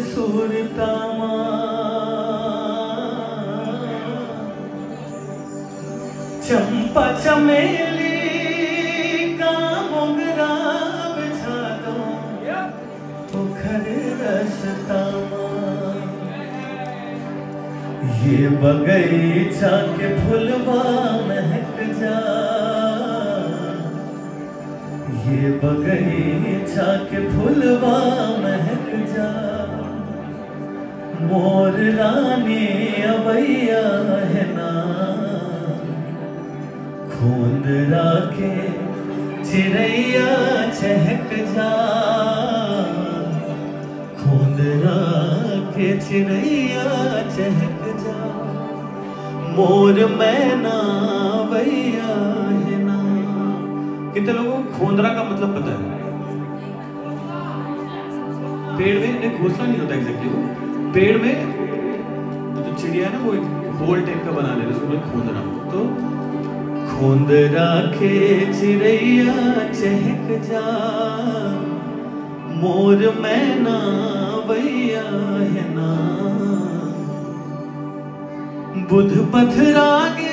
सूरता चंपा चमेली का मोगरा बिछा दो पोखर रसता ये बगीचा के फुलवा महक जा, ये बगीचा के फुलवा महक जा, मोर रानी अवैया है ना, खूंद राखे चिड़ैया चहक जा, खूंद राखे चिड़ैया चहक जा, मोर मैना अवैया है ना। कितने लोगों को खोंदरा का मतलब पता है? पेड़ में एक घोंसला नहीं होता एग्जैक्टली, वो पेड़ में जो चिड़िया है ना वो एक होल टाइप का बना लेते उसको खोंदरा। तो खोंद राखे चिड़ैया चहक जा, मोर मैना अवैया है ना, बुध पथरागी